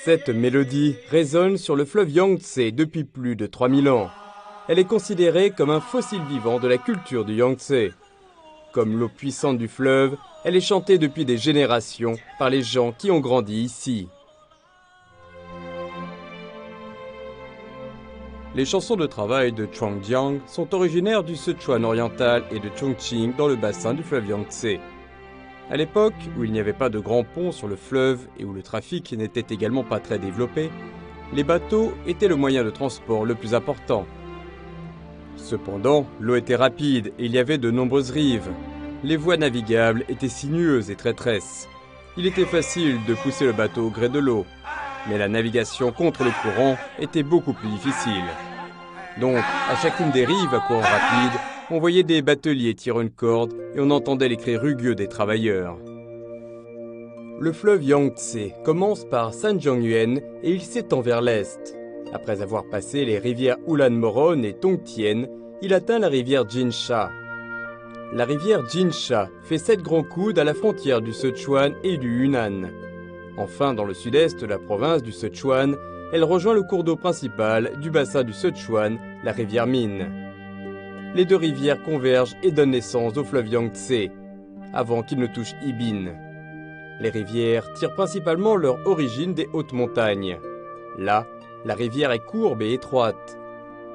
Cette mélodie résonne sur le fleuve Yangtze depuis plus de 3000 ans. Elle est considérée comme un fossile vivant de la culture du Yangtze. Comme l'eau puissante du fleuve, elle est chantée depuis des générations par les gens qui ont grandi ici. Les chansons de travail de Chuangjiang sont originaires du Sichuan oriental et de Chongqing dans le bassin du fleuve Yangtze. À l'époque où il n'y avait pas de grands ponts sur le fleuve et où le trafic n'était également pas très développé, les bateaux étaient le moyen de transport le plus important. Cependant, l'eau était rapide et il y avait de nombreuses rives. Les voies navigables étaient sinueuses et traîtresses. Il était facile de pousser le bateau au gré de l'eau, mais la navigation contre le courant était beaucoup plus difficile. Donc, à chacune des rives à courant rapide, on voyait des bateliers tirer une corde et on entendait les cris rugueux des travailleurs. Le fleuve Yangtze commence par Sanjiangyuan et il s'étend vers l'est. Après avoir passé les rivières Ulan Moron et Tongtien, il atteint la rivière Jinsha. La rivière Jinsha fait 7 grands coudes à la frontière du Sichuan et du Yunnan. Enfin, dans le sud-est de la province du Sichuan, elle rejoint le cours d'eau principal du bassin du Sichuan, la rivière Min. Les deux rivières convergent et donnent naissance au fleuve Yangtze, avant qu'il ne touche Yibin. Les rivières tirent principalement leur origine des hautes montagnes. Là, la rivière est courbe et étroite.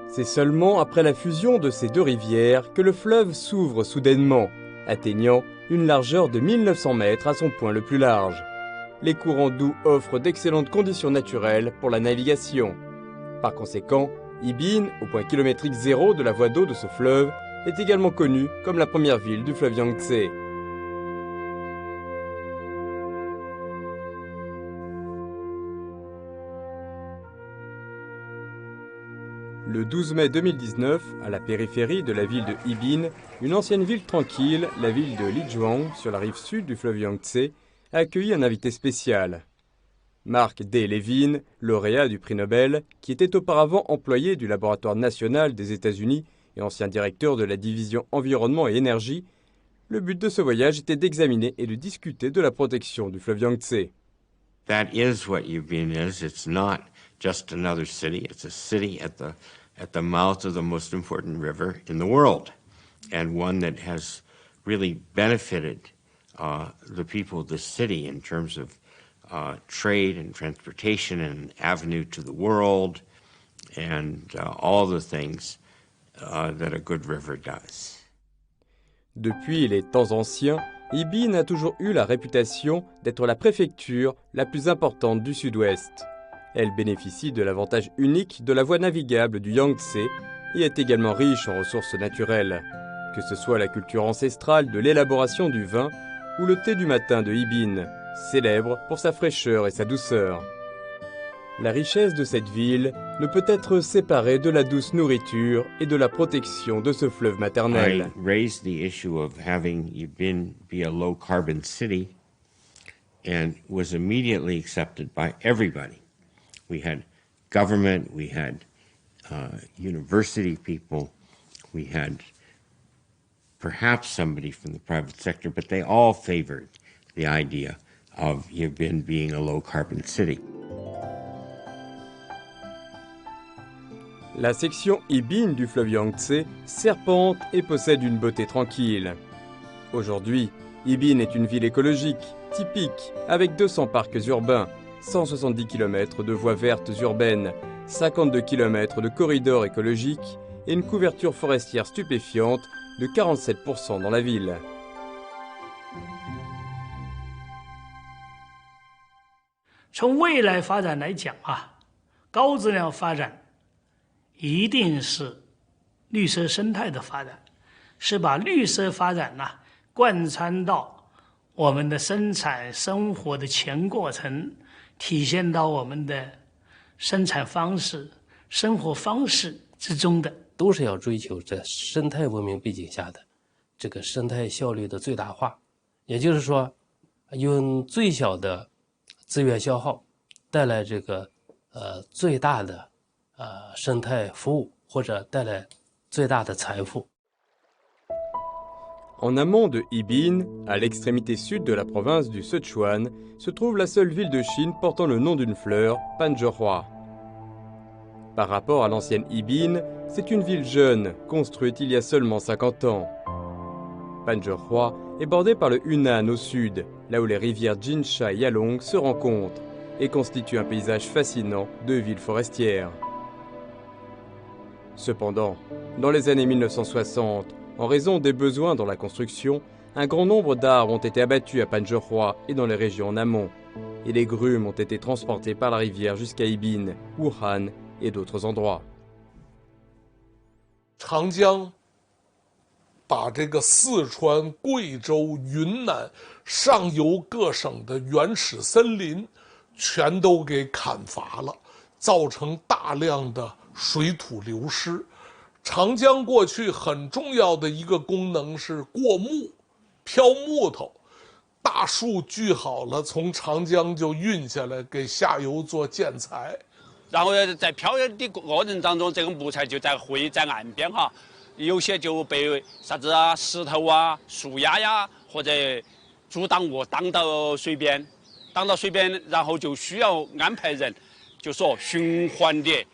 C'est seulement après la fusion de ces deux rivières que le fleuve s'ouvre soudainement, atteignant une largeur de 1900 mètres à son point le plus large. Les courants doux offrent d'excellentes conditions naturelles pour la navigation. Par conséquent, Yibin, au point kilométrique zéro de la voie d'eau de ce fleuve, est également connue comme la première ville du fleuve Yangtze. Le 12 mai 2019, à la périphérie de la ville de Yibin, une ancienne ville tranquille, la ville de Lijiang, sur la rive sud du fleuve Yangtze, a accueilli un invité spécial. Mark D. Levin, lauréat du prix Nobel, qui était auparavant employé du Laboratoire national des États-Unis et ancien directeur de la division environnement et énergie, le but de ce voyage était d'examiner et de discuter de la protection du fleuve Yangtze. That is what Yibin is. It's not just another city. It's a city at the mouth of the most important river in the world, and one that has really benefited the people of the city in terms of trade and transportation and an avenue to the world and all the things that a good river does. Depuis les temps anciens, Yibin a toujours eu la réputation d'être la préfecture la plus importante du sud-ouest. Elle bénéficie de l'avantage unique de la voie navigable du Yangtze et est également riche en ressources naturelles, que ce soit la culture ancestrale de l'élaboration du vin ou le thé du matin de Yibin, célèbre pour sa fraîcheur et sa douceur. La richesse de cette ville ne peut être séparée de la douce nourriture et de la protection de ce fleuve maternel. I raised the issue of having Yibin be a low-carbon city and was immediately accepted by everybody. We had government, we had university people, we had perhaps somebody from the private sector, but they all favored the idea of Yibin being a low-carbon city. La section Yibin du fleuve Yangtze serpente et possède une beauté tranquille. Aujourd'hui, Yibin est une ville écologique, typique, avec 200 parcs urbains, 170 km de voies vertes urbaines, 52 km de corridors écologiques et une couverture forestière stupéfiante de 47% dans la ville. 从未来发展来讲啊，高质量发展一定是绿色生态的发展，是把绿色发展贯穿到我们的生产生活的全过程，体现到我们的生产方式、生活方式之中的，都是要追求在生态文明背景下的这个生态效率的最大化，也就是说，用最小的资源消耗带来这个最大的生态服务，或者带来最大的财富。En amont de Yibin, à l'extrémité sud de la province du Sichuan, se trouve la seule ville de Chine portant le nom d'une fleur, Panzhihua. Par rapport à l'ancienne Yibin, c'est une ville jeune, construite il y a seulement 50 ans. Panzhihua est bordée par le Hunan au sud, là où les rivières Jinsha et Yalong se rencontrent, et constitue un paysage fascinant de ville forestière. Cependant, dans les années 1960, en raison des besoins dans la construction, un grand nombre d'arbres ont été abattus à Panzhihua et dans les régions en amont, et les grumes ont été transportées par la rivière jusqu'à Yibin, Wuhan et d'autres endroits. 长江把这个四川、贵州、云南上游各省的原始森林全都给砍伐了，造成大量的水土流失。长江过去很重要的一个功能是过木，漂木头，大树锯好了，从长江就运下来给下游做建材。然后在漂的过程当中，这个木材就会在岸边哈，有些就被啥子啊石头啊、树丫呀或者阻挡物挡到水边，然后就需要安排人，就说循环的、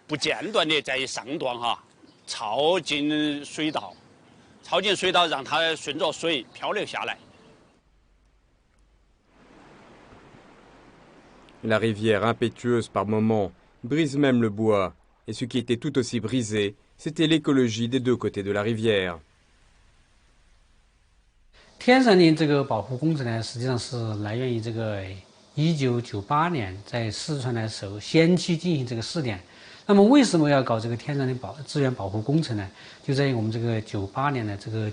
不间断的在上段哈抄进水道，让它顺着水漂流下来。 La rivière impétueuse par moments brise même le bois, et ce qui était tout aussi brisé, c'était l'écologie des deux côtés de la rivière. 天山林这个保护工程呢，实际上是来源于这个1998年在四川的时候先期进行这个试点。那么为什么要搞这个天山林资源保护工程呢？就在于我们这个98年的这个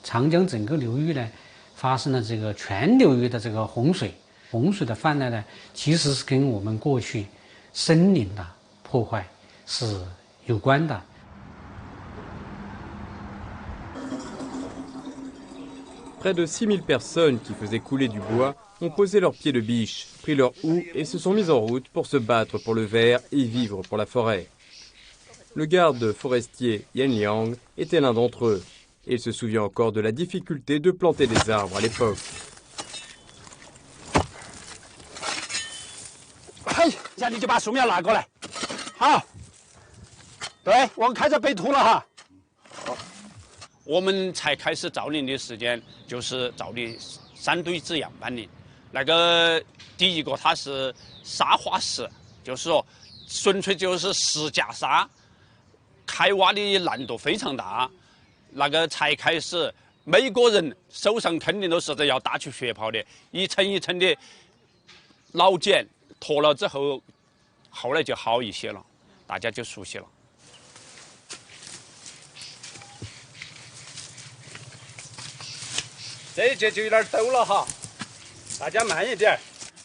长江整个流域呢发生了这个全流域的这个洪水。 洪水的泛滥呢，其实是跟我们过去森林的破坏是有关的。Près de 6000 personnes qui faisaient couler du bois ont posé leurs pieds de biche, pris leurs houes et se sont mises en route pour se battre pour le verre et vivre pour la forêt. Le garde forestier Yan Liang était l'un d'entre eux, et il se souvient encore de la difficulté de planter des arbres à l'époque. 一下你就把树苗拿过来，好，对我开始背土了哈。我们才开始造林的时间就是造的3堆子样板林，那个第一个它是沙化石，就是说纯粹就是石架沙，开挖的难度非常大，那个才开始每个人手上肯定都是要打起血泡的，一层一层的老茧。 脱了之后，后来就好一些了，大家就熟悉了。这一节就有点陡了哈，大家慢一点。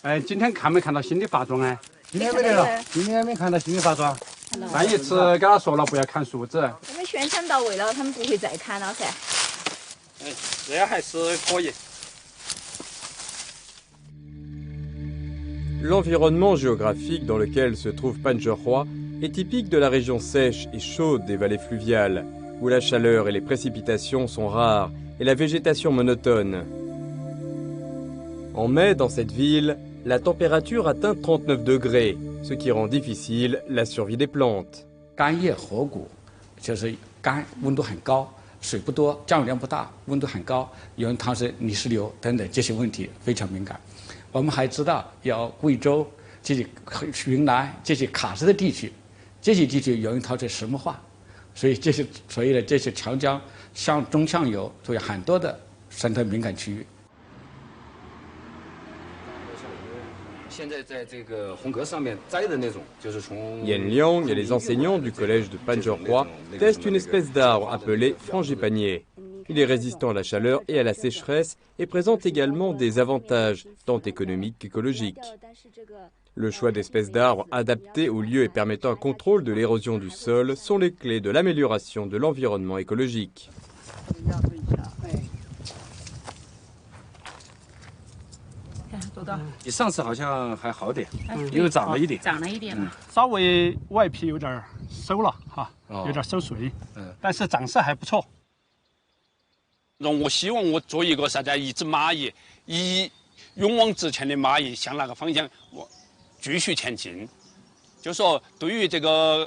哎，今天看没看到新的发桩啊？今天没得了，今天没看到新的发桩。上一次给他说了不要看树枝。我们宣传到位了，他们不会再看了噻。这样还是可以。 L'environnement géographique dans lequel se trouve Panzhihua est typique de la région sèche et chaude des vallées fluviales, où la chaleur et les précipitations sont rares et la végétation monotone. En mai, dans cette ville, la température atteint 39 degrés, ce qui rend difficile la survie des plantes. 干叶合谷就是干，温度很高，水不多，降雨量不大，温度很高，有汤水、泥石流等等这些问题非常敏感。 我们还知道，要贵州、这些云南这些卡斯的地区，这些地区由于它是石木化，所以这些长江中上游都有很多的生态敏感区域。现在在这个红格上面栽的那种，就是从 Yan Liang et les enseignants du collège de Panzhihua testent une espèce d'arbre appelé frangipanier. Il est résistant à la chaleur et à la sécheresse et présente également des avantages, tant économiques qu'écologiques. Le choix d'espèces d'arbres adaptées au lieu et permettant un contrôle de l'érosion du sol sont les clés de l'amélioration de l'environnement écologique. 比上次好像还好点，又长了一点，长了一点嘛，稍微外皮有点收了哈，有点收水，但是长势还不错。让我希望我做一个啥子一只蚂蚁，勇往直前的蚂蚁，向那个方向我继续前进。就说对于这个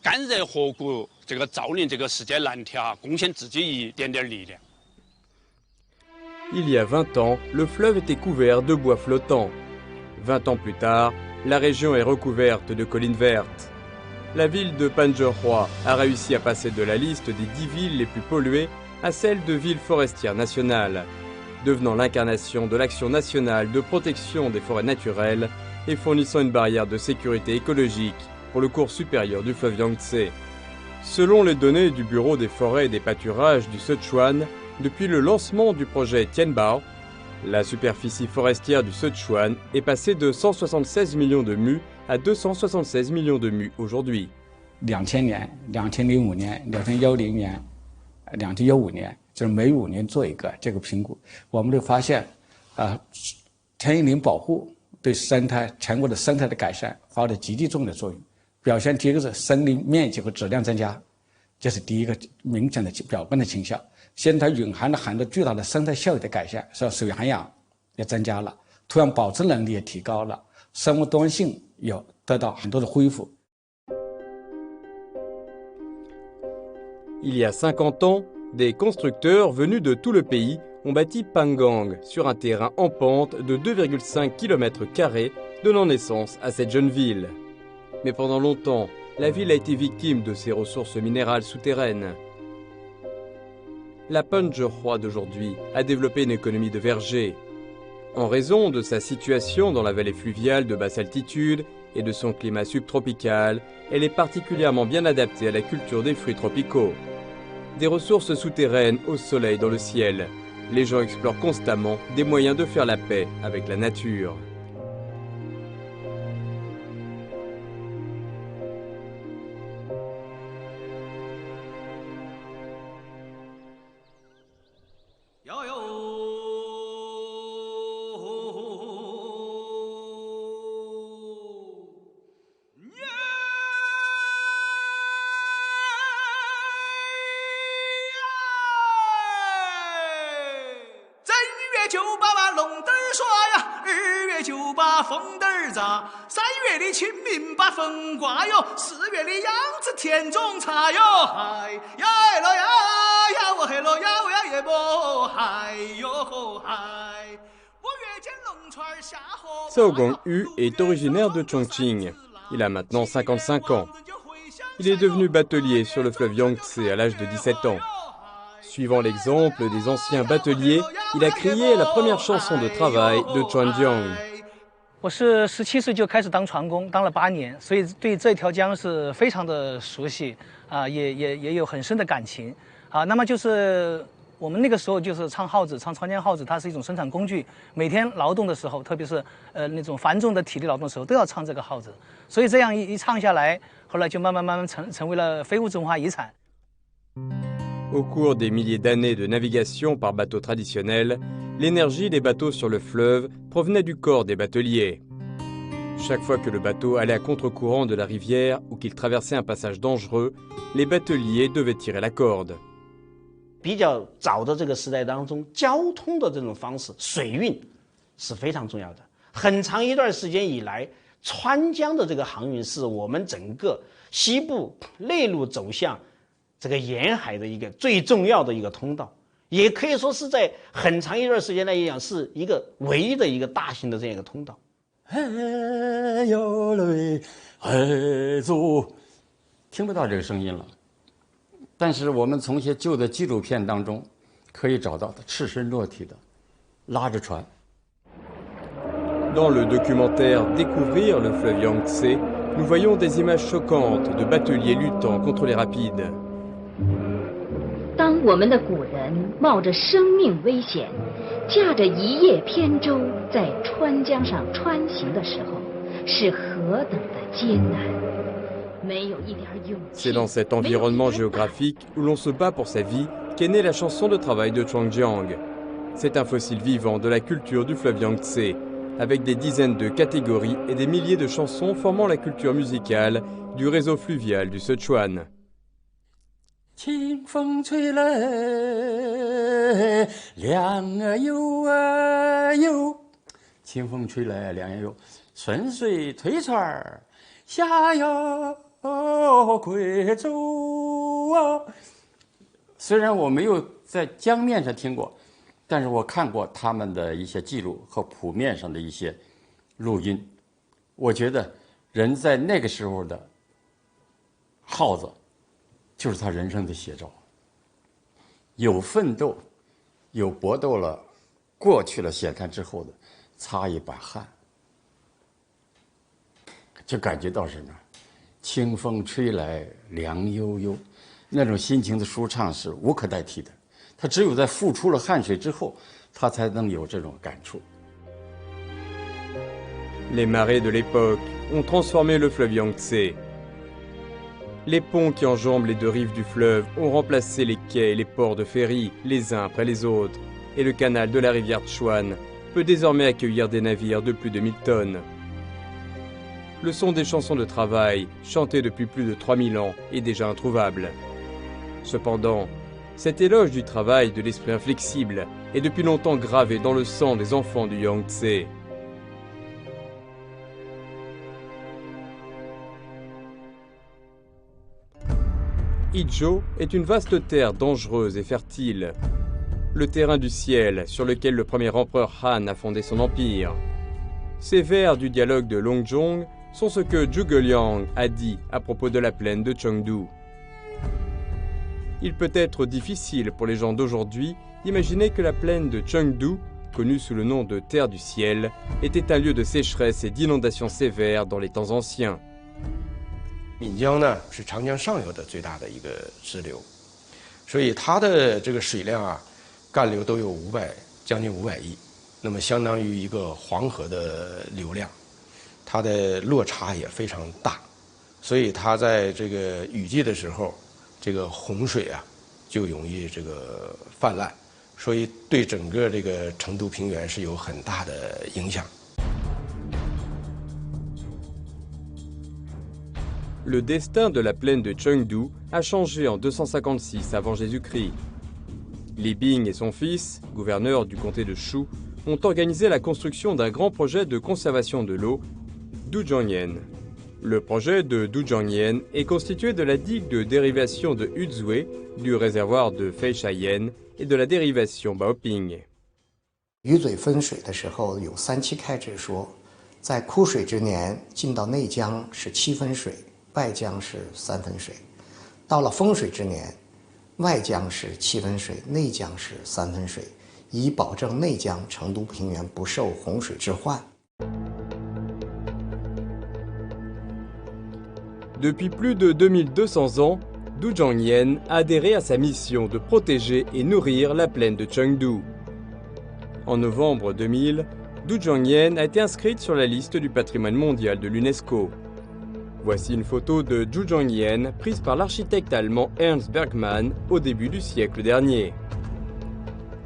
干热河谷这个造林这个世界难题啊，贡献自己一点点力量。Il y a 20 ans, le fleuve était couvert de bois flottants. 20 ans plus tard, la région est recouverte de collines vertes. La ville de Panzerroy a réussi à passer de la liste des 10 villes les plus polluées à celle de ville forestière nationale, devenant l'incarnation de l'action nationale de protection des forêts naturelles et fournissant une barrière de sécurité écologique pour le cours supérieur du fleuve Yangtze. Selon les données du Bureau des forêts et des pâturages du Sichuan, depuis le lancement du projet Tianbao, la superficie forestière du Sichuan est passée de 176 millions de mus à 276 millions de mus aujourd'hui. 2000年、2005年、2010年、2015年，就是每5年做一个这个评估，我们就发现，田园林保护对全国的生态的改善发挥了极其重要的作用。表现第一个是森林面积和质量增加，这是第一个明显的表观的倾向。现在它蕴含了很多巨大的生态效益的改善，是水涵养也增加了，土壤保持能力也提高了，生物多样性也得到很多的恢复。Il y a 50 ans, des constructeurs venus de tout le pays ont bâti Pangang sur un terrain en pente de 2,5 km², donnant naissance à cette jeune ville. Mais pendant longtemps, la ville a été victime de ses ressources minérales souterraines. La Panzerroy d'aujourd'hui a développé une économie de verger. En raison de sa situation dans la vallée fluviale de basse altitude et de son climat subtropical, elle est particulièrement bien adaptée à la culture des fruits tropicaux. Des ressources souterraines au soleil dans le ciel. Les gens explorent constamment des moyens de faire la paix avec la nature. Cao Gongyu est originaire de Chongqing. Il a maintenant 55 ans. Il est devenu batelier sur le fleuve Yangtze à l'âge de 17 ans. Suivant l'exemple des anciens bateliers, il a créé la première chanson de travail de Chuanjiang. 我是17岁就开始当船工，当了8年，所以对这条江是非常的熟悉啊，也有很深的感情啊。那么就是我们那个时候就是唱号子，唱长江号子，它是一种生产工具，每天劳动的时候，特别是那种繁重的体力劳动的时候，都要唱这个号子。所以这样一唱下来，后来就慢慢成为了非物质文化遗产。Au cours des milliers d'années de navigation par bateau traditionnel, l'énergie des bateaux sur le fleuve provenait du corps des bateliers. Chaque fois que le bateau allait à contre-courant de la rivière ou qu'il traversait un passage dangereux, les bateliers devaient tirer la corde. 比较早的这个时代当中，交通的这种方式，水运是非常重要的。很长一段时间以来，川江的这个航运是我们整个西部内陆走向这个沿海的一个最重要的一个通道，也可以说是在很长一段时间来讲是一个唯一的一个大型的这样一个通道。听不到这个声音了，但是我们从一些旧的纪录片当中可以找到的赤身裸体的拉着船。Dans le documentaire Découvrir le fleuve Yangtze, nous voyons des images choquantes de bateliers luttant contre les rapides. 当我们的古人冒着生命危险，驾着一叶扁舟在川江上穿行的时候，是何等的艰难，没有一点勇气。 C'est dans cet environnement géographique où l'on se bat pour sa vie qu'est née la chanson de travail de Chuanjiang. C'est un fossile vivant de la culture du fleuve Yangtze, avec des dizaines de catégories et des milliers de chansons formant la culture musicale du réseau fluvial du Sichuan. 清风吹来两岸游啊游，清风吹来两岸游，顺水推船儿下哟贵州啊。虽然我没有在江面上听过，但是我看过他们的一些记录和谱面上的一些录音。我觉得人在那个时候的号子，就是他人生的写照。有奋斗，有搏斗了，过去了险滩之后的擦一把汗，就感觉到什么？清风吹来凉悠悠，那种心情的舒畅是无可代替的。他只有在付出了汗水之后，他才能有这种感触。Les marées de l'époque ont transformé le fleuve Yangtze. Les ponts qui enjambent les deux rives du fleuve ont remplacé les quais et les ports de ferry les uns après les autres, et le canal de la rivière Chuan peut désormais accueillir des navires de plus de 1000 tonnes. Le son des chansons de travail, chantées depuis plus de 3000 ans, est déjà introuvable. Cependant, cet éloge du travail de l'esprit inflexible est depuis longtemps gravé dans le sang des enfants du Yangtze. Izhou est une vaste terre dangereuse et fertile. Le terrain du ciel sur lequel le premier empereur Han a fondé son empire. Ces vers du dialogue de Longzhong sont ce que Zhuge Liang a dit à propos de la plaine de Chengdu. Il peut être difficile pour les gens d'aujourd'hui d'imaginer que la plaine de Chengdu, connue sous le nom de Terre du Ciel, était un lieu de sécheresse et d'inondations sévères dans les temps anciens. 岷江呢是长江上游的最大的一个支流，所以它的这个水量啊，干流都有将近500亿，那么相当于一个黄河的流量，它的落差也非常大，所以它在这个雨季的时候，这个洪水啊就容易这个泛滥，所以对整个这个成都平原是有很大的影响。 Le destin de la plaine de Chengdu a changé en 256 avant Jésus-Christ. Li Bing et son fils, gouverneur du comté de Shu, ont organisé la construction d'un grand projet de conservation de l'eau, Dujiangyan. Le projet de Dujiangyan est constitué de la digue de dérivation de Yuzui, du réservoir de Feishayan et de la dérivation Baoping. 鱼嘴分水的时候有3七开之说，在枯水之年进到内江是7分水。 外江是3分水，到了丰水之年，外江是7分水，内江是3分水，以保证内江成都平原不受洪水之患。Depuis plus de 2200 ans, Dujiangyan a adhéré à sa mission de protéger et nourrir la plaine de Chengdu. En novembre 2000, Dujiangyan a été inscrite sur la liste du patrimoine mondial de l'UNESCO. Voici une photo de Dujiangyan prise par l'architecte allemand Ernst Bergmann au début du siècle dernier.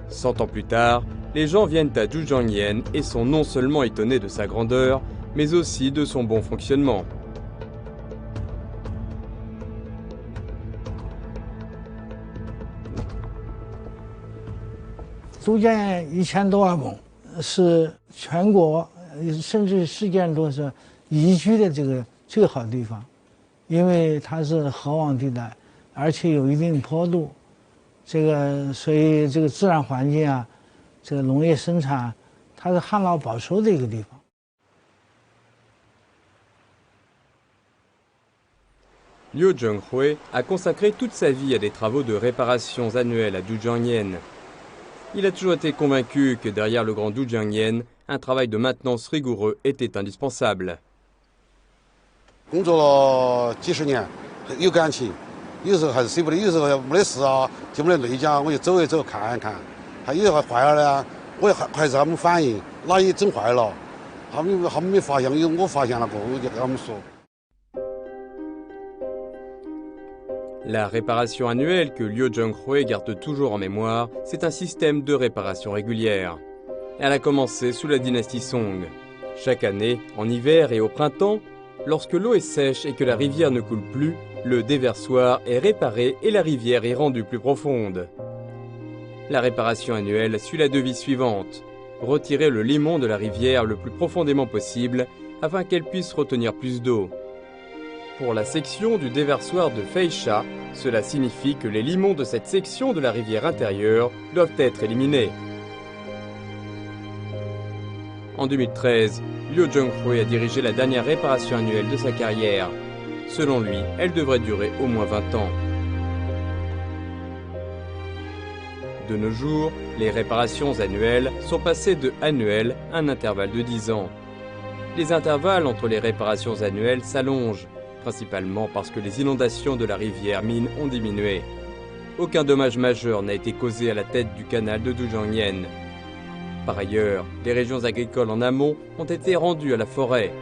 100 ans plus tard, les gens viennent à Dujiangyan et sont non seulement étonnés de sa grandeur, mais aussi de son bon fonctionnement. 都建1000多万亩，是全国甚至世界上都是宜居的这个最好的地方，因为它是河湾地带，而且有一定坡度，所以这个自然环境啊，这个农业生产，它是旱涝保收的一个地方。 Liu Zhenghui a consacré toute sa vie à des travaux de réparations annuelles à Dujiangyan. Il a toujours été convaincu que derrière le grand Dujiangyan, un travail de maintenance rigoureux était indispensable. 工作了几十年，有感情，有时候还是舍不得，有时候没得事啊，就没得内江，我就走一走看一看。还有还坏了呢，我还是他们反映哪里整坏了，他们没发现，有我发现了过，我就跟他们说。 La réparation annuelle que Liu Zhenghui garde toujours en mémoire, c'est un système de réparation régulière. Elle a commencé sous la dynastie Song. Chaque année, en hiver et au printemps, Lorsque l'eau est sèche et que la rivière ne coule plus, le déversoir est réparé et la rivière est rendue plus profonde. La réparation annuelle suit la devise suivante: retirer le limon de la rivière le plus profondément possible afin qu'elle puisse retenir plus d'eau. Pour la section du déversoir de Feisha, cela signifie que les limons de cette section de la rivière intérieure doivent être éliminés. En 2013, Liu Zhenghui a dirigé la dernière réparation annuelle de sa carrière. Selon lui, elle devrait durer au moins 20 ans. De nos jours, les réparations annuelles sont passées de annuelles à un intervalle de 10 ans. Les intervalles entre les réparations annuelles s'allongent, principalement parce que les inondations de la rivière Min ont diminué. Aucun dommage majeur n'a été causé à la tête du canal de Dujiangyan. Par ailleurs, les régions agricoles en amont ont été rendues à la forêt.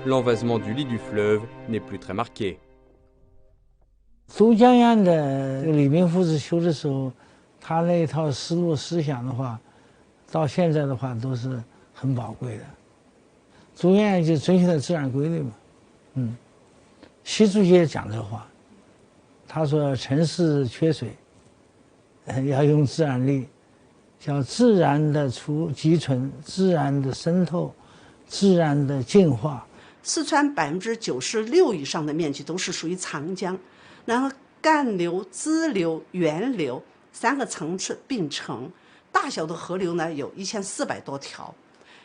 L'envasement du lit du fleuve n'est plus très marqué. 都江堰的李明夫子修的时候，他那一套思路思想的话，到现在的话都是很宝贵的。都江堰就遵循了自然规律嘛，习主席也讲这话，他说城市缺水，要用自然力，叫自然的积存、自然的渗透、自然的净化。四川96%以上的面积都是属于长江，然后干流、支流、源流3个层次并成，大小的河流呢有1400多条，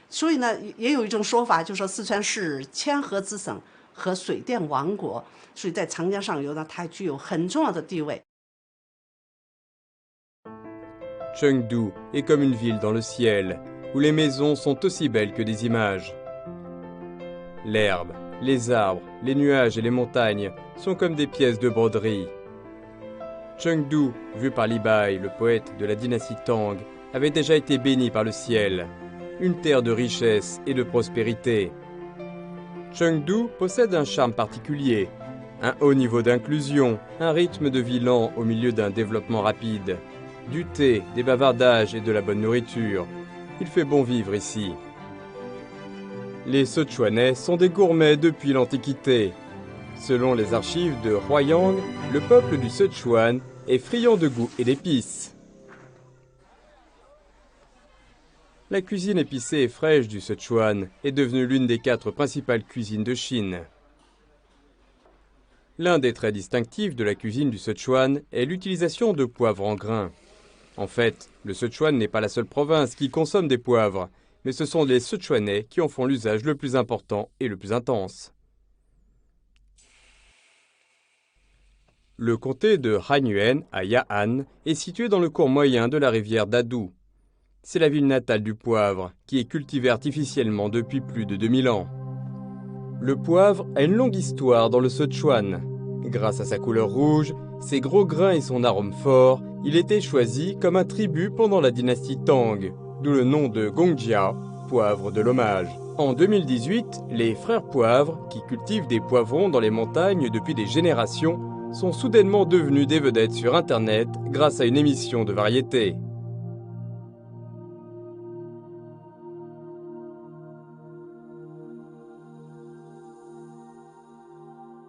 所以呢也有一种说法，就说四川是千河之省和水电王国，所以在长江上游呢它具有很重要的地位。 Chengdu est comme une ville dans le ciel, où les maisons sont aussi belles que des images. L'herbe, les arbres, les nuages et les montagnes sont comme des pièces de broderie. Chengdu, vu par Li Bai, le poète de la dynastie Tang, avait déjà été béni par le ciel, une terre de richesse et de prospérité. Chengdu possède un charme particulier, un haut niveau d'inclusion, un rythme de vie lent au milieu d'un développement rapide, du thé, des bavardages et de la bonne nourriture. Il fait bon vivre ici. Les Sichuanais sont des gourmets depuis l'Antiquité. Selon les archives de Huaiyang, le peuple du Sichuan est friand de goût et d'épices. La cuisine épicée et fraîche du Sichuan est devenue l'une des 4 principales cuisines de Chine. L'un des traits distinctifs de la cuisine du Sichuan est l'utilisation de poivre en grains. En fait, le Sichuan n'est pas la seule province qui consomme des poivres, mais ce sont les Sichuanais qui en font l'usage le plus important et le plus intense. Le comté de Hanyuan, à Ya'an, est situé dans le cours moyen de la rivière Dadu. C'est la ville natale du poivre, qui est cultivée artificiellement depuis plus de 2000 ans. Le poivre a une longue histoire dans le Sichuan. Grâce à sa couleur rouge, ses gros grains et son arôme fort, il était choisi comme un tribut pendant la dynastie Tang, d'où le nom de Gongjia, poivre de l'hommage. En 2018, les frères Poivre, qui cultivent des poivrons dans les montagnes depuis des générations, sont soudainement devenus des vedettes sur Internet grâce à une émission de variété.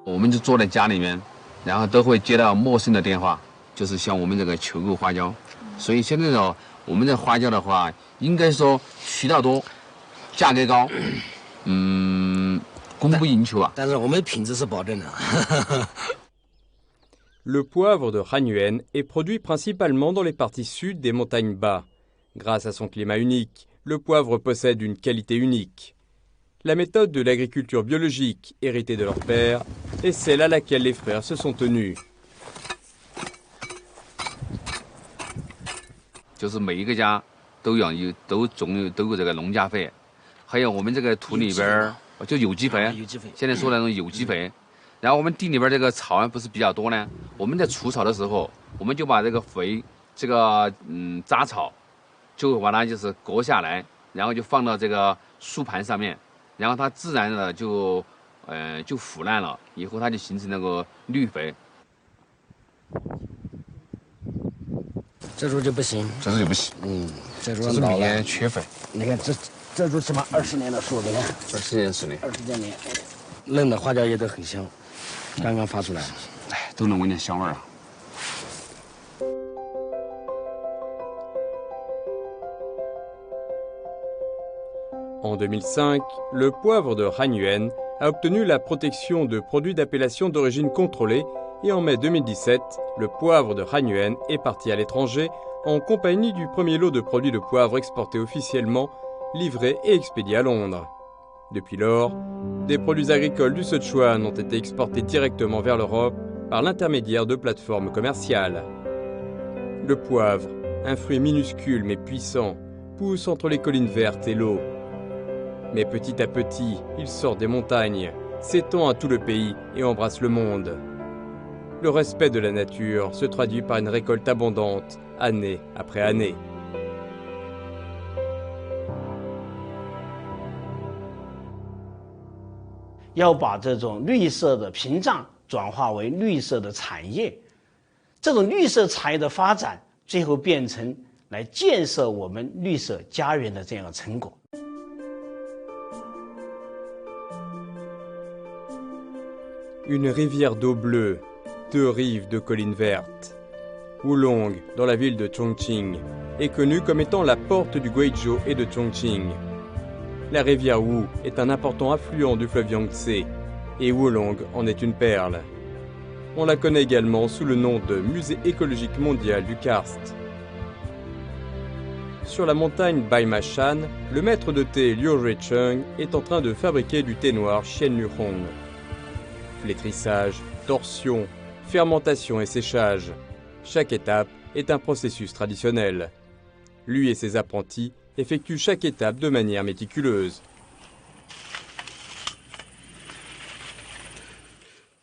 On 们就坐在家里面，然后都会接到陌生的电话，就是向我们这个求购花椒。所以现在呢，我们的花椒的话，应该说渠道多，价格高，供不应求啊。但是我们的品质是保证的。Le poivre de Hanyuan est produit principalement dans les parties sud des montagnes bas. Grâce à son climat unique, le poivre possède une qualité unique. La méthode de l'agriculture biologique, héritée de leur père, est celle à laquelle les frères se sont tenus. 就是每一个家都有这个农家肥，还有我们这个土里边就有机肥，现在说的那种有机肥。然后我们地里边这个草不是比较多呢，我们在除草的时候，我们就把这个肥，这个杂草，就把它就是割下来，然后就放到这个树盘上面，然后它自然的就腐烂了，以后它就形成那个绿肥。这株就不行，这株就不行，这株这是每年缺肥。你看这株起码20年的树，你看20年10年， 20多年，嫩的花椒叶都很香，刚刚发出来，哎，都能闻见香味儿啊。En 2005, le poivre de Han a obtenu la protection de produits d'appellation d'origine contrôlée et en mai 2017, le poivre de Han est parti à l'étranger en compagnie du premier lot de produits de poivre exportés officiellement, livrés et expédiés à Londres. Depuis lors, des produits agricoles du Sichuan ont été exportés directement vers l'Europe par l'intermédiaire de plateformes commerciales. Le poivre, un fruit minuscule mais puissant, pousse entre les collines vertes et l'eau. Mais petit à petit, il sort des montagnes, s'étend à tout le pays et embrasse le monde. Le respect de la nature se traduit par une récolte abondante, année après année. 要把这种绿色的屏障转化为绿色的产业，这种绿色产业的发展，最后变成来建设我们绿色家园的这样的成果。 Une rivière d'eau bleue, 2 rives de collines vertes. Wulong, dans la ville de Chongqing, est connue comme étant la porte du Guizhou et de Chongqing. La rivière Wu est un important affluent du fleuve Yangtze, et Wulong en est une perle. On la connaît également sous le nom de Musée écologique mondial du karst. Sur la montagne Baimashan, le maître de thé Liu Ruicheng est en train de fabriquer du thé noir Xianluhong. Flétrissage, torsion, fermentation et séchage. Chaque étape est un processus traditionnel. Lui et ses apprentis effectuent chaque étape de manière méticuleuse.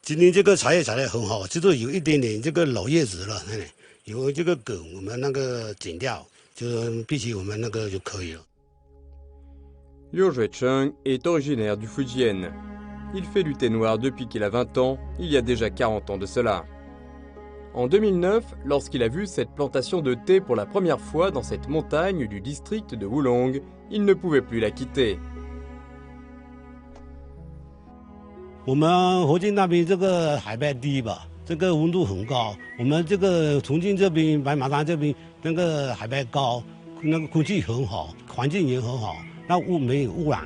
今年这个茶叶采得很好，就是有一点点这个老叶子了，有这个梗我们那个剪掉，就必须我们那个就可以了。Liu Ruicheng est originaire du Fujian. Il fait du thé noir depuis qu'il a 20 ans, il y a déjà 40 ans de cela. En 2009, lorsqu'il a vu cette plantation de thé pour la première fois dans cette montagne du district de Wulong, il ne pouvait plus la quitter. 我们福建那边这个海拔低吧，这个温度很高。我们这个重庆这边、白马山这边那个海拔高，那个空气很好，环境也很好，那没有污染。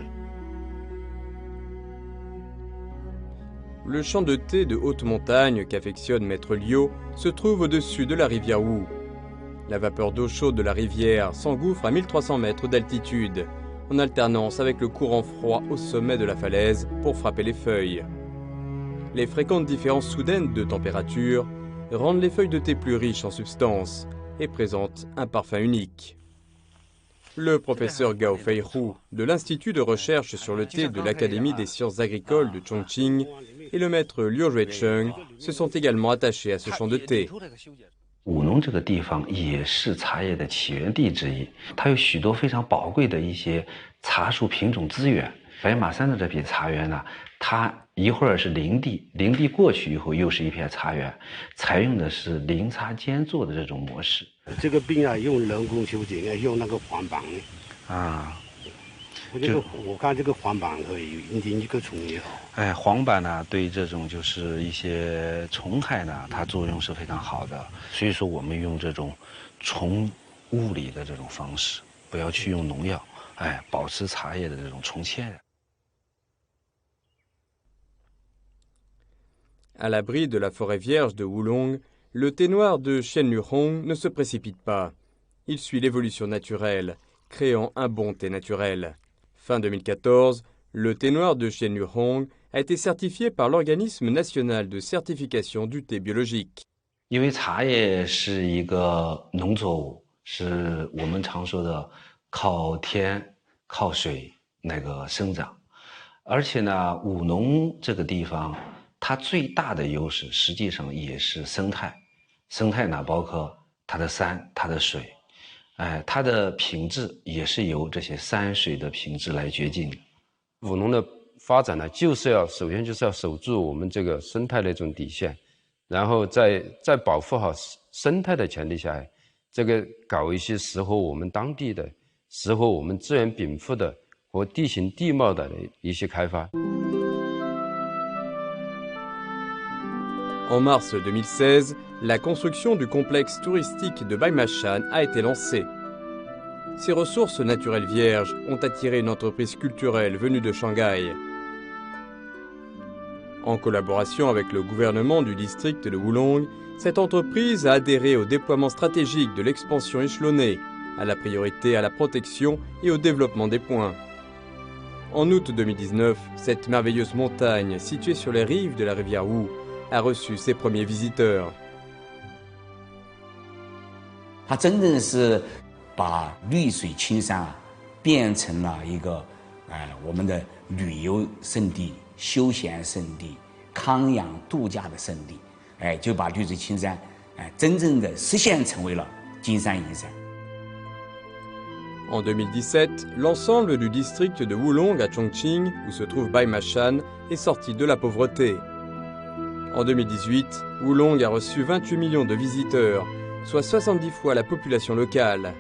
Le champ de thé de haute montagne qu'affectionne Maître Liu se trouve au-dessus de la rivière Wu. La vapeur d'eau chaude de la rivière s'engouffre à 1300 mètres d'altitude, en alternance avec le courant froid au sommet de la falaise pour frapper les feuilles. Les fréquentes différences soudaines de température rendent les feuilles de thé plus riches en substances et présentent un parfum unique. Le professeur Gao Feihu de l'Institut de recherche sur le thé de l'Académie des sciences agricoles de Chongqing et le maître Liu Ruicheng se sont également attachés à ce champ de thé. 武农这个地方也是茶叶的起源地之一，它有许多非常宝贵的一些茶树品种资源。白马山的这片茶园呢，它一会儿是林地，林地过去以后又是一片茶园，采用的是林茶间作的这种模式。这个病啊，用人工修剪啊，用那个黄板啊。 我看这个黄板可以引进一个虫也好。哎，黄板呢，对这种就是一些虫害呢，它作用是非常好的。所以说，我们用这种虫物理的这种方式，不要去用农药，哎，保持茶叶的这种虫纤。À l'abri de la forêt vierge de Wulong, le thé noir de Xianluhong ne se précipite pas. Il suit l'évolution naturelle, créant un bon thé naturel. Fin 2014, le thé noir de Xianluhong a été certifié par l'Organisme national de certification du thé biologique. 因为茶叶是一个农作物，是我们常说的靠天靠水那个生长，而且呢，武农这个地方它最大的优势实际上也是生态，生态呢包括它的山、它的水。 哎，它的品质也是由这些山水的品质来决定的。武农的发展呢，首先就是要守住我们这个生态的一种底线，然后在保护好生态的前提下，这个搞一些适合我们当地的、适合我们资源禀赋的和地形地貌的一些开发。En mars 2016, la construction du complexe touristique de Baimachan a été lancée. Ces ressources naturelles vierges ont attiré une entreprise culturelle venue de Shanghai. En collaboration avec le gouvernement du district de Wulong, cette entreprise a adhéré au déploiement stratégique de l'expansion échelonnée, à la priorité à la protection et au développement des points. En août 2019, cette merveilleuse montagne située sur les rives de la rivière Wu a reçu ses premiers visiteurs. 它真正是把绿水青山变成了一个我们的旅游胜地、休闲胜地、康养度假的胜地，就把绿水青山真正的实现成为了金山银山。 En 2017, l'ensemble du district de Wulong à Chongqing, où se trouve Baimachan, est sorti de la pauvreté. En 2018, Wulong a reçu 28 millions de visiteurs, soit 70 fois la population locale.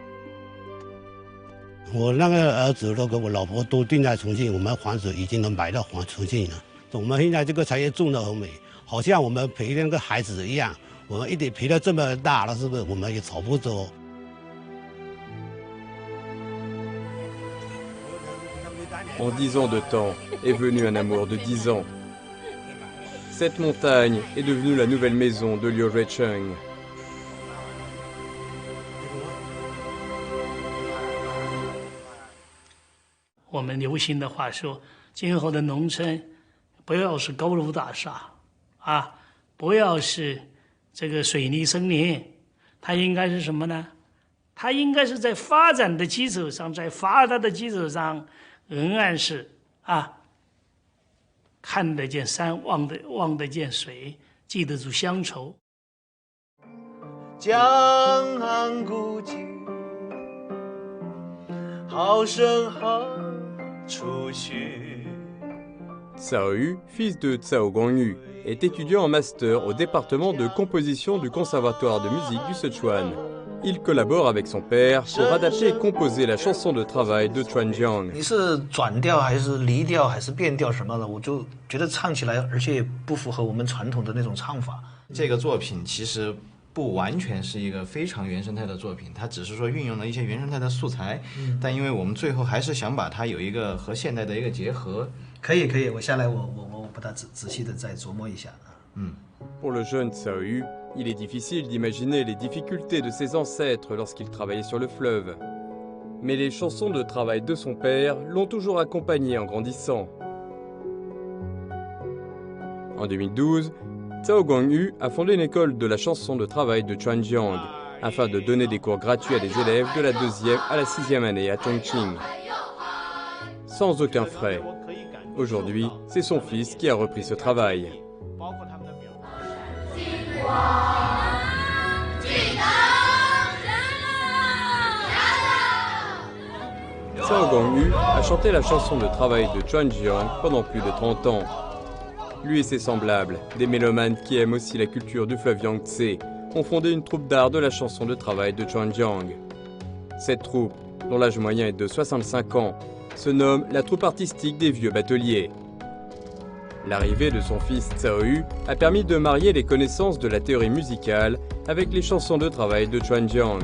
我那个儿子都跟我老婆都定在重庆，我们房子已经能买到重庆了。我们现在这个产业种得很美，好像我们陪那个孩子一样。我们一点陪得这么大了，是不是我们也找不着？ En 10 ans de temps est venu un amour de 10 ans. Cette montagne est devenue la nouvelle maison de Liu Ruicheng. 我们流行的话说，今后的农村不要是高楼大厦啊，不要是这个水泥森林，它应该是什么呢？它应该是在发展的基础上，在发达的基础上。 仍然是看得见山，望得见水，记得住乡愁。江岸古迹，好声好处绪。 Cao Yu, fils de Cao Guangyu, est étudiant en master au département de composition du Conservatoire de musique du Sichuan. Il collabore avec son père pour adapter et composer la chanson de travail de Chuanjiang. 你是转调还是离调还是变调什么的，我就觉得唱起来，而且不符合我们传统的那种唱法。这个作品其实不完全是一个非常原生态的作品，它只是说运用了一些原生态的素材，但因为我们最后还是想把它有一个和现代的一个结合。可以，我下来我把它仔细的再琢磨一下。Pour le jeune Cao Yu, il est difficile d'imaginer les difficultés de ses ancêtres lorsqu'ils travaillaient sur le fleuve. Mais les chansons de travail de son père l'ont toujours accompagné en grandissant. En 2012, Cao Guangyu a fondé une école de la chanson de travail de Chuanjiang afin de donner des cours gratuits à des élèves de la 2e à la 6e année à Chongqing. Sans aucun frais. Aujourd'hui, c'est son fils qui a repris ce travail. Cao Guangyu a chanté la chanson de travail de Chuanjiang pendant plus de 30 ans. Lui et ses semblables, des mélomanes qui aiment aussi la culture du fleuve Yangtze, ont fondé une troupe d'art de la chanson de travail de Chuanjiang. Cette troupe, dont l'âge moyen est de 65 ans, se nomme la troupe artistique des vieux bateliers. L'arrivée de son fils Cao Yu a permis de marier les connaissances de la théorie musicale avec les chansons de travail de Chuanjiang.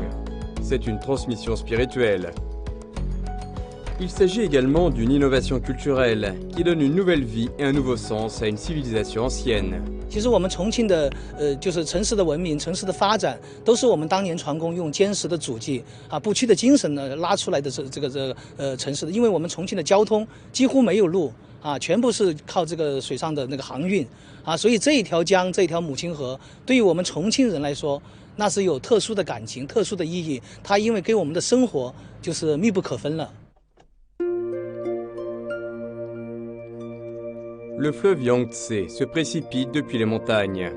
C'est une transmission spirituelle. Il s'agit également d'une innovation culturelle qui donne une nouvelle vie et un nouveau sens à une civilisation ancienne. 其实我们重庆的就是城市的文明、城市的发展，都是我们当年船工用坚实的主计不屈的精神呢拉出来的这个城市的。因为我们重庆的交通几乎没有路全部是靠这个水上的那个航运所以这一条江、这一条母亲河，对于我们重庆人来说，那是有特殊的感情、特殊的意义。它因为跟我们的生活就是密不可分了。 Le fleuve Yangtze se précipite depuis les montagnes.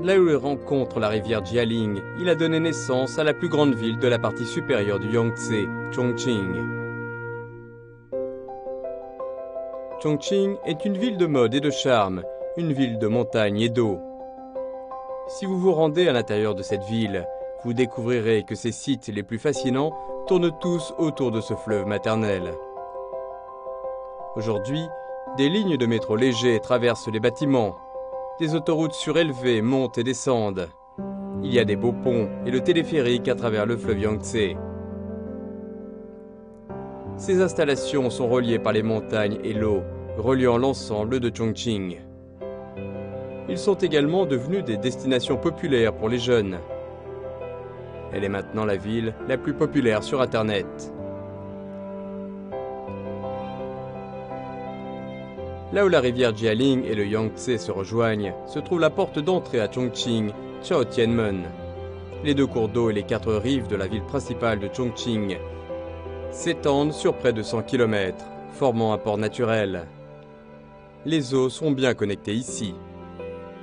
Là où il rencontre la rivière Jialing, il a donné naissance à la plus grande ville de la partie supérieure du Yangtze, Chongqing. Chongqing est une ville de mode et de charme, une ville de montagne et d'eau. Si vous vous rendez à l'intérieur de cette ville, vous découvrirez que ses sites les plus fascinants tournent tous autour de ce fleuve maternel. Aujourd'hui, des lignes de métro légers traversent les bâtiments. des autoroutes surélevées montent et descendent. Il y a des beaux ponts et le téléphérique à travers le fleuve Yangtze. Ces installations sont reliées par les montagnes et l'eau, reliant l'ensemble de Chongqing. Ils sont également devenus des destinations populaires pour les jeunes. Elle est maintenant la ville la plus populaire sur Internet. Là où la rivière Jialing et le Yangtze se rejoignent, se trouve la porte d'entrée à Chongqing, Chaotianmen. Les deux cours d'eau et les 4 rives de la ville principale de Chongqing s'étendent sur près de 100 km, formant un port naturel. Les eaux sont bien connectées ici.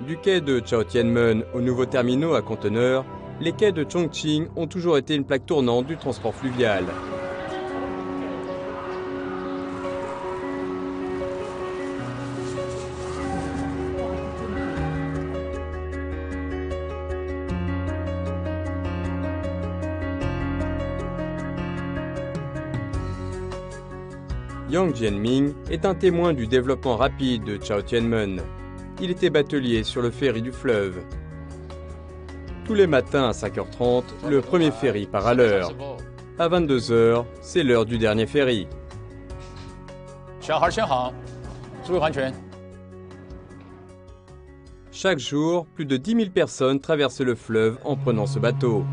Du quai de Chaotianmen aux nouveaux terminaux à conteneurs, les quais de Chongqing ont toujours été une plaque tournante du transport fluvial. Yang Jianming est un témoin du développement rapide de Chaotianmen. Il était batelier sur le ferry du fleuve. Tous les matins à 5h30, le premier ferry part à l'heure. À 22h, c'est l'heure du dernier ferry. Chaque jour, plus de 10 000 personnes traversent le fleuve en prenant ce bateau.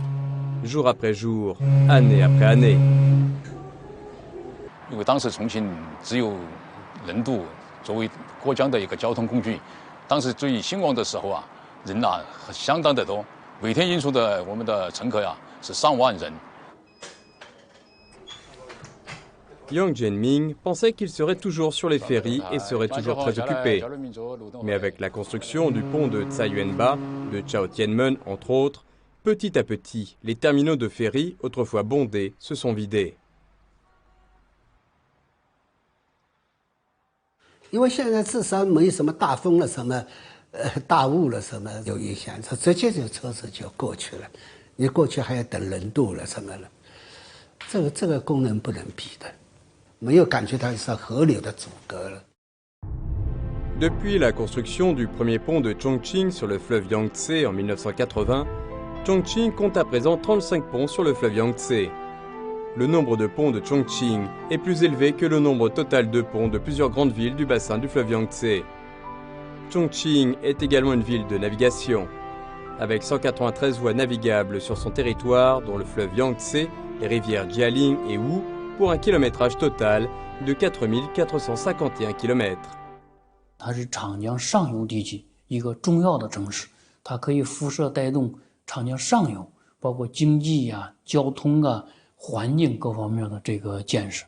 Jour après jour, année après année. 因为当时重庆只有人渡作为过江的一个交通工具，当时最兴旺的时候啊，人呐相当的多，每天运输的我们的乘客呀是上万人。Yang Jianming pensait qu'il serait toujours sur les ferries et serait toujours très occupé. Mais avec la construction du pont de Tsayuanba, de Chaotianmen entre autres, petit à petit, les terminaux de ferry, autrefois bondés, se sont vidés. 因为现在至少没什么大风了，什么大雾了，什么有影响，它直接就车子就过去了，你过去还要等人渡了什么了，这个功能不能比的，没有感觉到是河流的阻隔了。 Depuis la construction du premier pont de Chongqing sur le fleuve Yangtze en 1980, Chongqing compte à présent 35 ponts sur le fleuve Yangtze. Le nombre de ponts de Chongqing est plus élevé que le nombre total de ponts de plusieurs grandes villes du bassin du fleuve Yangtze. Chongqing est également une ville de navigation, avec 193 voies navigables sur son territoire, dont le fleuve Yangtze, les rivières Jialing et Wu, pour un kilométrage total de 4451 km. 它是长江上游地区一个重要的城市，它可以辐射带动长江上游，包括经济呀、交通啊、环境各方面的这个建设。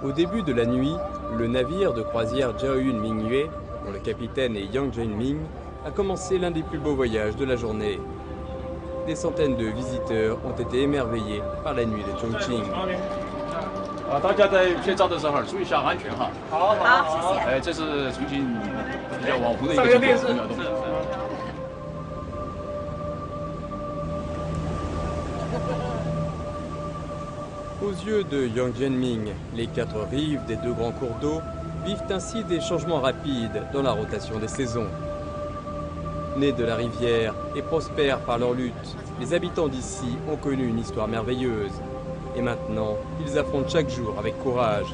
Au début de la nuit, le navire de croisière Jiaoyun Mingyue, dont le capitaine est Yang Jianming, a commencé l'un des plus beaux voyages de la journée. Des centaines de visiteurs ont été émerveillés par la nuit de Chongqing. 大家在拍照的时候注意一下安全哈。好，好，谢谢。这是重庆比较网红的一个景点，重要动物。 Aux yeux de Yang Jianming, les 4 rives des 2 grands cours d'eau vivent ainsi des changements rapides dans la rotation des saisons. Nés de la rivière et prospères par leur lutte, les habitants d'ici ont connu une histoire merveilleuse. Et maintenant, ils affrontent chaque jour avec courage.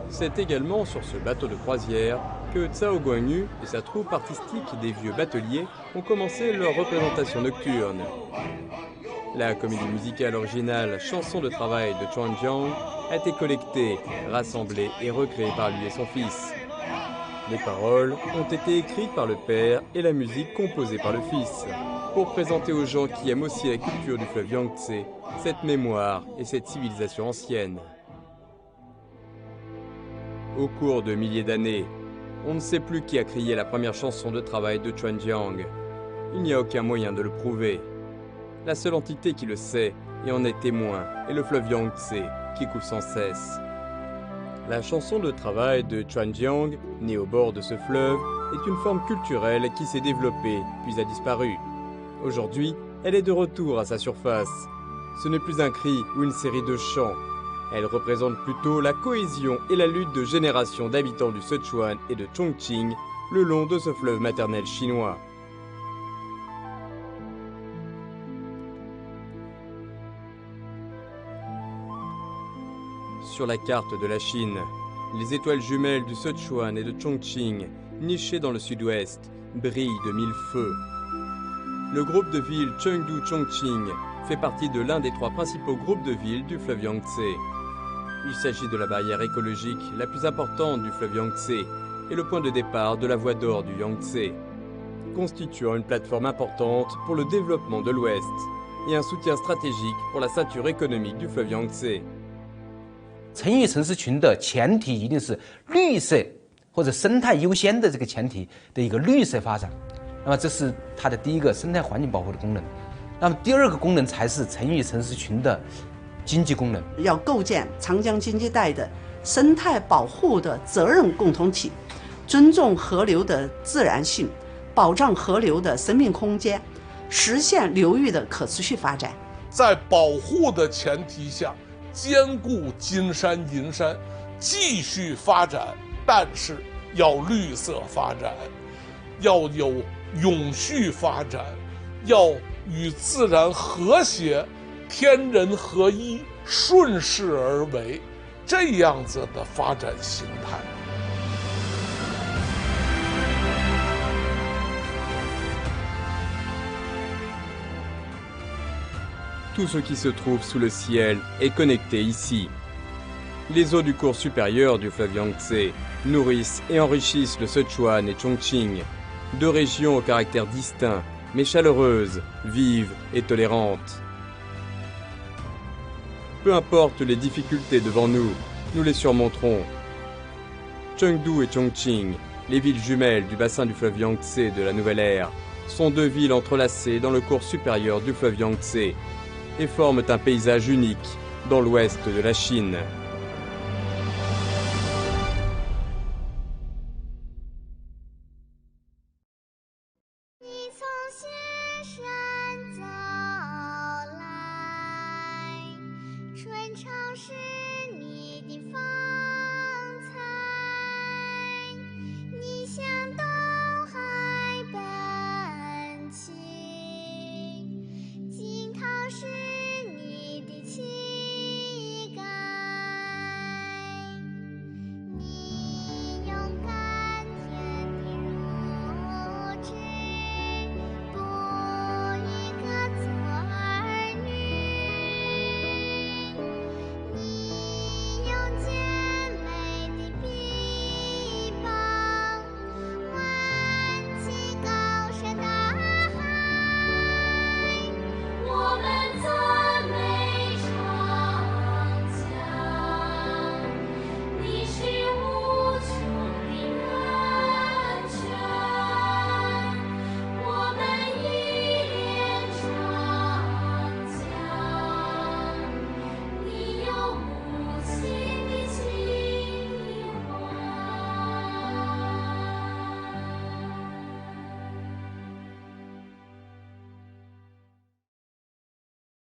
C'est également sur ce bateau de croisière que Cao Guangyu et sa troupe artistique des vieux bateliers ont commencé leur représentation nocturne. La comédie musicale originale Chanson de travail de Chuan Jiang a été collectée, rassemblée et recréée par lui et son fils. Les paroles ont été écrites par le père et la musique composée par le fils, pour présenter aux gens qui aiment aussi la culture du fleuve Yangtze, cette mémoire et cette civilisation ancienne. Au cours de milliers d'années, on ne sait plus qui a crié la première chanson de travail de Chuan Jiang. Il n'y a aucun moyen de le prouver. La seule entité qui le sait et en est témoin est le fleuve Yangtze qui coule sans cesse. La chanson de travail de Chuanjiang, née au bord de ce fleuve, est une forme culturelle qui s'est développée puis a disparu. Aujourd'hui, elle est de retour à sa surface. Ce n'est plus un cri ou une série de chants. Elle représente plutôt la cohésion et la lutte de générations d'habitants du Sichuan et de Chongqing le long de ce fleuve maternel chinois. Sur la carte de la Chine, les étoiles jumelles du Sichuan et de Chongqing, nichées dans le sud-ouest, brillent de mille feux. Le groupe de villes Chengdu-Chongqing fait partie de l'un des 3 principaux groupes de villes du fleuve Yangtze. Il s'agit de la barrière écologique la plus importante du fleuve Yangtze et le point de départ de la voie d'or du Yangtze, constituant une plateforme importante pour le développement de l'Ouest et un soutien stratégique pour la ceinture économique du fleuve Yangtze. 城域城市群的前提一定是绿色或者生态优先的这个前提的一个绿色发展，那么这是它的第一个生态环境保护的功能。那么第二个功能才是城域城市群的经济功能，要构建长江经济带的生态保护的责任共同体，尊重河流的自然性，保障河流的生命空间，实现流域的可持续发展。在保护的前提下，兼顾金山银山，继续发展，但是要绿色发展，要有永续发展，要与自然和谐，天人合一，顺势而为，这样子的发展形态。Tout ce qui se trouve sous le ciel est connecté ici. Les eaux du cours supérieur du fleuve Yangtze nourrissent et enrichissent le Sichuan et Chongqing, 2 régions au caractère distinct, mais chaleureuses, vives et tolérantes. Peu importe les difficultés devant nous, nous les surmonterons. Chengdu et Chongqing, les villes jumelles du bassin du fleuve Yangtze de la nouvelle ère, sont 2 villes entrelacées dans le cours supérieur du fleuve Yangtze et forment un paysage unique dans l'ouest de la Chine.